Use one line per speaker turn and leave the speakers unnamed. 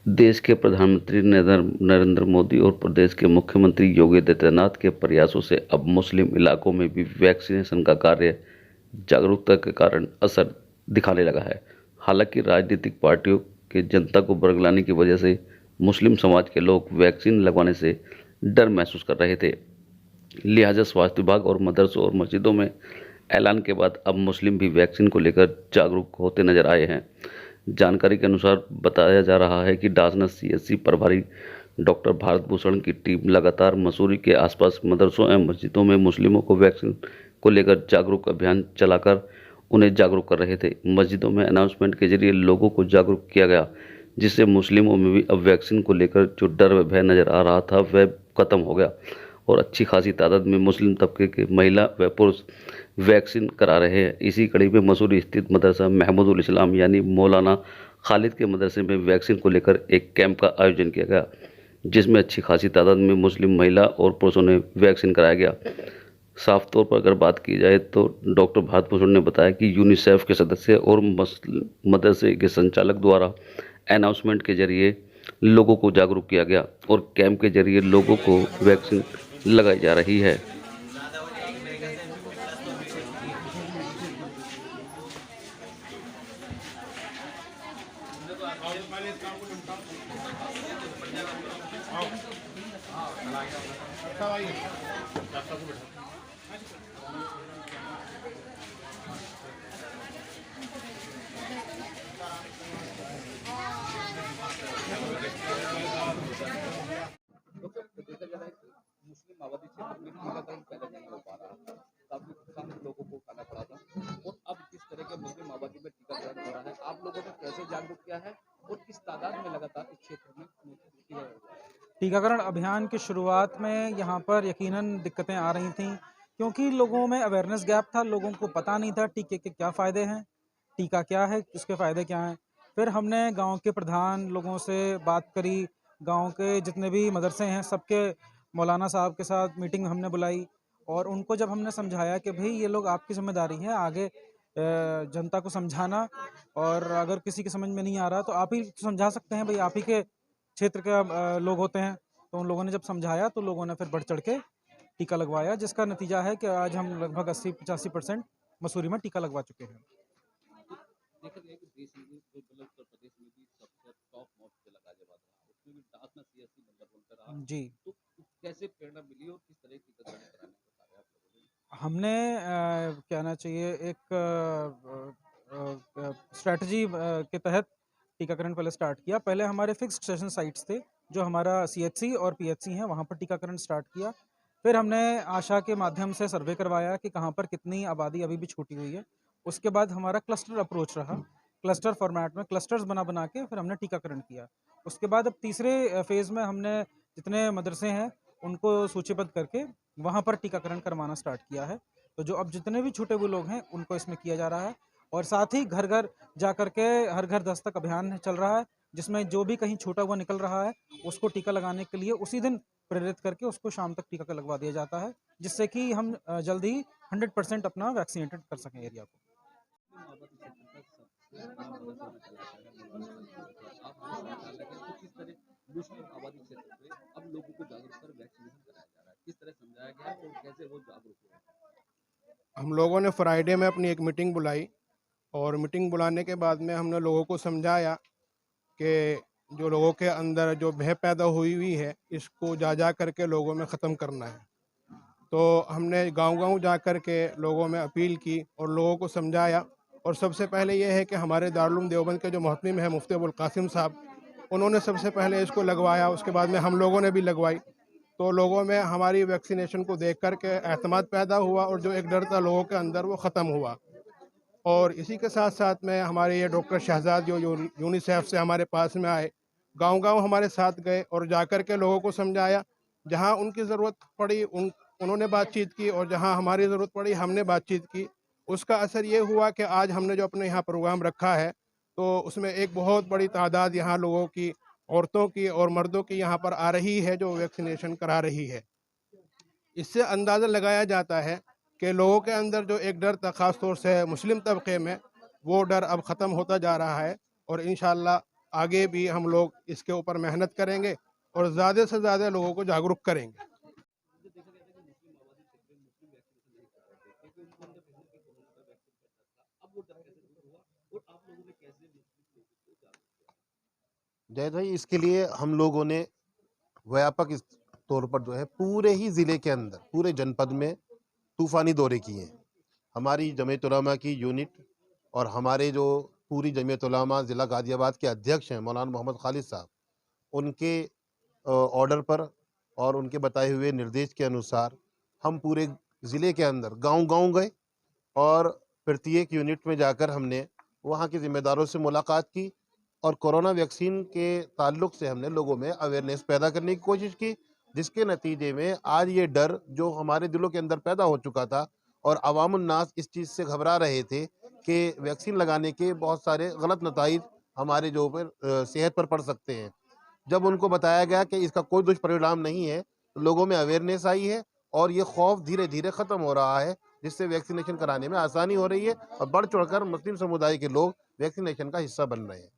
देश के प्रधानमंत्री नरेंद्र मोदी और प्रदेश के मुख्यमंत्री योगी आदित्यनाथ के प्रयासों से अब मुस्लिम इलाकों में भी वैक्सीनेशन का कार्य जागरूकता के कारण असर दिखाने लगा है। हालांकि राजनीतिक पार्टियों के जनता को बरगलाने की वजह से मुस्लिम समाज के लोग वैक्सीन लगवाने से डर महसूस कर रहे थे। लिहाजा स्वास्थ्य विभाग और मदरसों और मस्जिदों में ऐलान के बाद अब मुस्लिम भी वैक्सीन को लेकर जागरूक होते नजर आए हैं। जानकारी के अनुसार बताया जा रहा है कि डासनस सीएचसी प्रभारी डॉक्टर भारत भूषण की टीम लगातार मसूरी के आसपास मदरसों एवं मस्जिदों में मुस्लिमों को वैक्सीन को लेकर जागरूक अभियान चलाकर उन्हें जागरूक कर रहे थे। मस्जिदों में अनाउंसमेंट के जरिए लोगों को जागरूक किया गया, जिससे मुस्लिमों में भी अब वैक्सीन को लेकर जो डर व भय नजर आ रहा था वह खत्म हो गया और अच्छी खासी तादाद में मुस्लिम तबके के महिला व पुरुष वैक्सीन करा रहे हैं। इसी कड़ी में मसूरी स्थित मदरसा महमूदुल इस्लाम यानी मौलाना खालिद के मदरसे में वैक्सीन को लेकर एक कैंप का आयोजन किया गया, जिसमें अच्छी खासी तादाद में मुस्लिम महिला और पुरुषों ने वैक्सीन कराया गया। साफ तौर पर अगर बात की जाए तो डॉक्टर भारत भूषण ने बताया कि यूनिसेफ के सदस्य और मदरसे के संचालक द्वारा अनाउंसमेंट के जरिए लोगों को जागरूक किया गया और कैंप के जरिए लोगों को वैक्सीन लगाई जा रही है।
देखा जा रहा है कि मुस्लिम आबादी क्षेत्र में टीकाकरण पहले नहीं हो पा रहा था, काफी कम लोगों को उठाना पड़ा था और अब किस तरह के मुस्लिम आबादी में टीकाकरण हो रहा है, आप लोगों ने कैसे जागरूक किया है और किस तादाद में लगातार इस क्षेत्र में किया जा रहा है?
टीकाकरण अभियान की शुरुआत में यहाँ पर यकीनन दिक्कतें आ रही थीं, क्योंकि लोगों में अवेयरनेस गैप था। लोगों को पता नहीं था टीके के क्या फ़ायदे हैं, टीका क्या है, उसके फ़ायदे क्या हैं। फिर हमने गांव के प्रधान लोगों से बात करी, गांव के जितने भी मदरसे हैं सबके मौलाना साहब के साथ मीटिंग हमने बुलाई और उनको जब हमने समझाया कि भाई ये लोग आपकी जिम्मेदारी है आगे जनता को समझाना, और अगर किसी की समझ में नहीं आ रहा तो आप ही समझा सकते हैं, भाई आप ही के क्षेत्र के लोग होते हैं। तो उन लोगों ने जब समझाया तो लोगों ने फिर बढ़ चढ़ के टीका लगवाया, जिसका नतीजा है कि आज हम लगभग 80-85% मसूरी में टीका लगवा चुके हैं।
तो देखा गया कि देश में भी मतलब उत्तर प्रदेश में भी सबसे टॉप मोस्ट पे लगा जवाब रहा, उसमें भी डासना सीएससी नंबर वन पे रहा।
जी,
तो कैसे प्रेरणा मिली और किस तरह की टीकाकरण कराने को कहा आप लोगों ने?
हमने कहना चाहिए एक स्ट्रैटेजी के तहत टीकाकरण पहले स्टार्ट किया। पहले हमारे फिक्स्ड सेशन साइट्स थे, जो हमारा सीएचसी और पीएचसी हैं, वहाँ पर टीकाकरण स्टार्ट किया। फिर हमने आशा के माध्यम से सर्वे करवाया कि कहाँ पर कितनी आबादी अभी भी छूटी हुई है। उसके बाद हमारा क्लस्टर अप्रोच रहा, क्लस्टर फॉर्मेट में क्लस्टर्स बना बना के फिर हमने टीकाकरण किया। उसके बाद अब तीसरे फेज़ में हमने जितने मदरसे हैं उनको सूचीबद्ध करके वहाँ पर टीकाकरण करवाना स्टार्ट किया है। तो जो अब जितने भी छूटे हुए लोग हैं उनको इसमें किया जा रहा है, और साथ ही घर घर जा कर के हर घर दस्तक अभियान चल रहा है, जिसमें जो भी कहीं छूटा हुआ निकल रहा है उसको टीका लगाने के लिए उसी दिन प्रेरित करके उसको शाम तक टीका लगवा दिया जाता है, जिससे कि हम जल्द ही 100% अपना वैक्सीनेटेड कर सकें एरिया को।
मुस्लिम आबादी क्षेत्र का सबसे बड़ा मदरसा में चलाता है मौलाना खालिद, आप मुझे समझा लगे तो किस तरह मुस्लिम आबादी क्षेत्र में अब लोगों को जागरूक कर वैक्सीनेशन कराया जा रहा है, किस तरह समझाया गया और कैसे वो जागरूक हुए?
हम लोगों ने फ्राइडे में अपनी एक मीटिंग बुलाई और मीटिंग बुलाने के बाद में हमने लोगों को समझाया कि जो लोगों के अंदर जो भय पैदा हुई हुई है इसको जा जा करके लोगों में ख़त्म करना है। तो हमने गांव-गांव जा कर के लोगों में अपील की और लोगों को समझाया। और सबसे पहले ये है कि हमारे दारुल उलूम देवबंद के जो मोहतमिम है मुफ्ती अबुल कासिम साहब, उन्होंने सबसे पहले इसको लगवाया, उसके बाद में हम लोगों ने भी लगवाई। तो लोगों में हमारी वैक्सीनेशन को देख कर के एतमाद पैदा हुआ और जो एक डर था लोगों के अंदर वो ख़त्म हुआ। और इसी के साथ साथ में हमारे ये डॉक्टर शहजाद जो यूनिसेफ से हमारे पास में आए, गांव-गांव हमारे साथ गए और जाकर के लोगों को समझाया। जहां उनकी ज़रूरत पड़ी उन्होंने बातचीत की और जहां हमारी ज़रूरत पड़ी हमने बातचीत की। उसका असर ये हुआ कि आज हमने जो अपने यहाँ प्रोग्राम रखा है तो उसमें एक बहुत बड़ी तादाद यहाँ लोगों की, औरतों की और मर्दों की यहाँ पर आ रही है जो वैक्सीनेशन करा रही है। इससे अंदाज़ा लगाया जाता है कि लोगों के अंदर जो एक डर था ख़ास तौर से मुस्लिम तबके में, वो डर अब ख़त्म होता जा रहा है और इंशाअल्लाह आगे भी हम लोग इसके ऊपर मेहनत करेंगे और ज़्यादा से ज़्यादा लोगों को जागरूक करेंगे।
जो देखा गया था कि मुस्लिम आबादी क्षेत्र में मुस्लिम वैक्सीनेशन नहीं करा रहे थे क्योंकि उनको अंदर कहीं ना कहीं कोरोना का वैक्सीन का डर था। अब वो डर कैसे दूर हुआ और आप लोगों ने कैसे मुस्लिम लोगों को जागरूक किया?
जय भाई, इसके लिए हम लोगों ने व्यापक इस तौर पर जो है पूरे ही ज़िले के अंदर, पूरे जनपद में तूफ़ानी दौरे किए हैं। हमारी जमीयत उलमा की यूनिट और हमारे जो पूरी जमीयत उलमा ज़िला गाज़ियाबाद के अध्यक्ष हैं मौलाना मोहम्मद खालिद साहब, उनके ऑर्डर पर और उनके बताए हुए निर्देश के अनुसार हम पूरे ज़िले के अंदर गांव-गांव गए और प्रत्येक यूनिट में जाकर हमने वहाँ के ज़िम्मेदारों से मुलाकात की और कोरोना वैक्सीन के ताल्लुक से हमने लोगों में अवेयरनेस पैदा करने की कोशिश की, जिसके नतीजे में आज ये डर जो हमारे दिलों के अंदर पैदा हो चुका था और अवामुन नास इस चीज़ से घबरा रहे थे कि वैक्सीन लगाने के बहुत सारे गलत नताइज हमारे जो ऊपर सेहत पर पड़ सकते हैं। जब उनको बताया गया कि इसका कोई दुष्परिणाम नहीं है, तो लोगों में अवेयरनेस आई है और ये खौफ धीरे-धीरे ख़त्म हो रहा है, जिससे वैक्सीनेशन कराने में आसानी हो रही है और बढ़ चढ़कर मुस्लिम समुदाय के लोग वैक्सीनेशन का हिस्सा बन रहे हैं।